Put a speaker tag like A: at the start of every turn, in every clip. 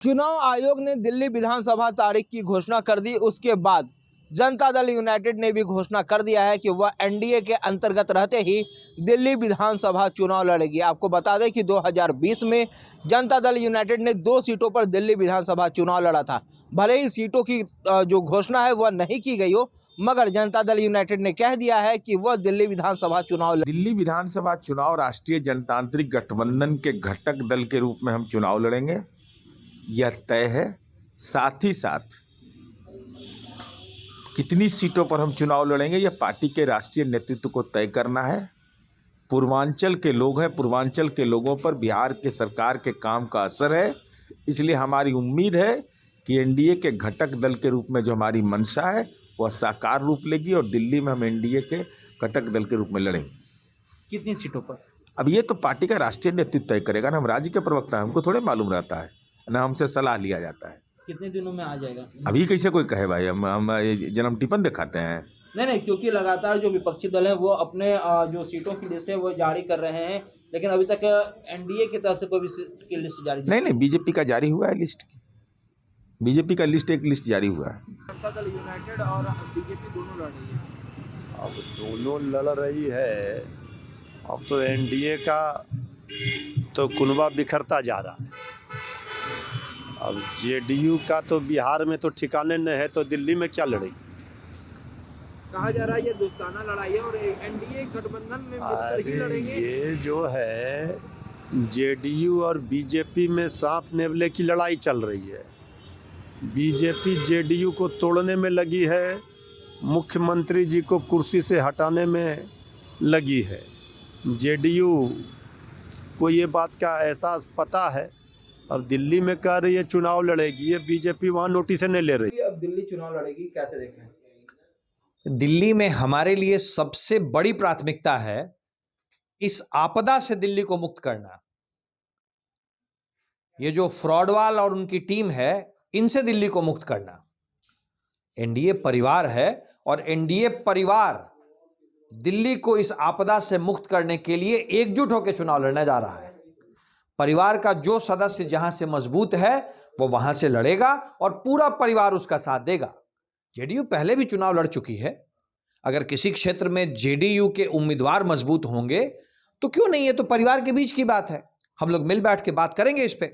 A: चुनाव आयोग ने दिल्ली विधानसभा तारीख की घोषणा कर दी। उसके बाद जनता दल यूनाइटेड ने भी घोषणा कर दिया है कि वह एनडीए के अंतर्गत रहते ही दिल्ली विधानसभा चुनाव लड़ेगी। आपको बता दें कि 2020 में जनता दल यूनाइटेड ने 2 सीटों पर दिल्ली विधानसभा चुनाव लड़ा था। भले ही सीटों की जो घोषणा है वह नहीं की गई हो, मगर जनता दल यूनाइटेड ने कह दिया है कि वह दिल्ली विधानसभा चुनाव
B: दिल्ली विधानसभा चुनाव राष्ट्रीय जनतांत्रिक गठबंधन के घटक दल के रूप में हम चुनाव लड़ेंगे, यह तय है। साथ ही साथ कितनी सीटों पर हम चुनाव लड़ेंगे यह पार्टी के राष्ट्रीय नेतृत्व को तय करना है। पूर्वांचल के लोग हैं, पूर्वांचल के लोगों पर बिहार के सरकार के काम का असर है, इसलिए हमारी उम्मीद है कि एनडीए के घटक दल के रूप में जो हमारी मंशा है वह साकार रूप लेगी और दिल्ली में हम एनडीए के घटक दल के रूप में लड़ेंगे।
A: कितनी सीटों पर? अब
B: ये तो पार्टी का राष्ट्रीय नेतृत्व तय करेगा ना, हम राज्य के प्रवक्ता हैं, हमको थोड़े मालूम रहता है ना, हमसे सलाह लिया जाता है।
A: कितने दिनों में आ जाएगा?
B: अभी कैसे कोई कहे भाई, हम जन्म टिफिन दिखाते हैं?
A: नहीं, क्योंकि लगातार जो विपक्षी दल है वो अपने जो सीटों की लिस्ट है वो जारी कर रहे हैं, लेकिन अभी तक एनडीए की तरफ से कोई भी की लिस्ट जारी
B: नहीं, बीजेपी का जारी हुआ है लिस्ट। बीजेपी का लिस्ट एक लिस्ट जारी हुआ है।
A: जनता दल यूनाइटेड और बीजेपी दोनों लड़ रही है।
C: अब दोनों लड़ रही है, अब तो एनडीए का तो कुनबा बिखरता जा रहा है। अब जेडीयू का तो बिहार में तो ठिकाने न है, तो दिल्ली में क्या लड़ेगी?
A: कहा जा रहा है ये दोस्ताना लड़ाई है और एनडीए गठबंधन में मिलकर ही लड़ेंगे।
C: ये जो है जेडीयू और बीजेपी में सांप नेवले की लड़ाई चल रही है। बीजेपी जेडीयू को तोड़ने में लगी है, मुख्यमंत्री जी को कुर्सी से हटाने में लगी है। जेडीयू को ये बात का एहसास पता है, अब दिल्ली में कह रही है चुनाव लड़ेगी, ये बीजेपी वहाँ नोटिस नहीं ले रही।
A: अब दिल्ली चुनाव लड़ेगी, कैसे देखें?
D: दिल्ली में हमारे लिए सबसे बड़ी प्राथमिकता है इस आपदा से दिल्ली को मुक्त करना। ये जो फ्रॉडवाल और उनकी टीम है, इनसे दिल्ली को मुक्त करना। एनडीए परिवार है और एनडीए परिवार दिल्ली को इस आपदा से मुक्त करने के लिए एकजुट होकर चुनाव लड़ने जा रहा है। परिवार का जो सदस्य जहां से मजबूत है वो वहां से लड़ेगा और पूरा परिवार उसका साथ देगा। जेडीयू पहले भी चुनाव लड़ चुकी है। अगर किसी क्षेत्र में जेडीयू के उम्मीदवार मजबूत होंगे तो क्यों नहीं, है तो परिवार के बीच की बात है। हम लोग मिल बैठ के बात करेंगे इस पे।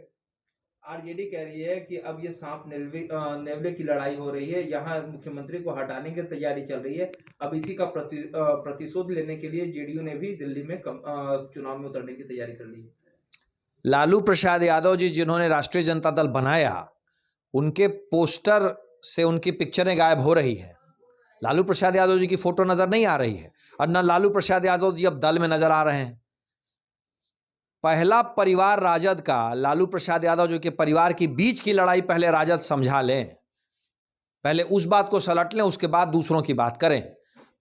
A: आरजेडी कह रही है कि अब ये सांप नेवले की लड़ाई हो रही है, यहाँ मुख्यमंत्री को हटाने की तैयारी चल रही है। अब इसी का प्रतिशोध लेने के लिए जेडीयू ने भी दिल्ली में चुनाव में उतरने की तैयारी कर ली है।
D: लालू प्रसाद यादव जी जिन्होंने राष्ट्रीय जनता दल बनाया, उनके पोस्टर से उनकी पिक्चरें गायब हो रही है। लालू प्रसाद यादव जी की फोटो नजर नहीं आ रही है और न लालू प्रसाद यादव जी अब दल में नजर आ रहे हैं। पहला परिवार राजद का लालू प्रसाद यादव जी के परिवार की बीच की लड़ाई पहले राजद समझा लें, पहले उस बात को सलट लें, उसके बाद दूसरों की बात करें।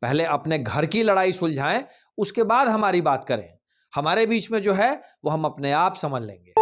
D: पहले अपने घर की लड़ाई सुलझाएं, उसके बाद हमारी बात करें। हमारे बीच में जो है वो हम अपने आप समझ लेंगे।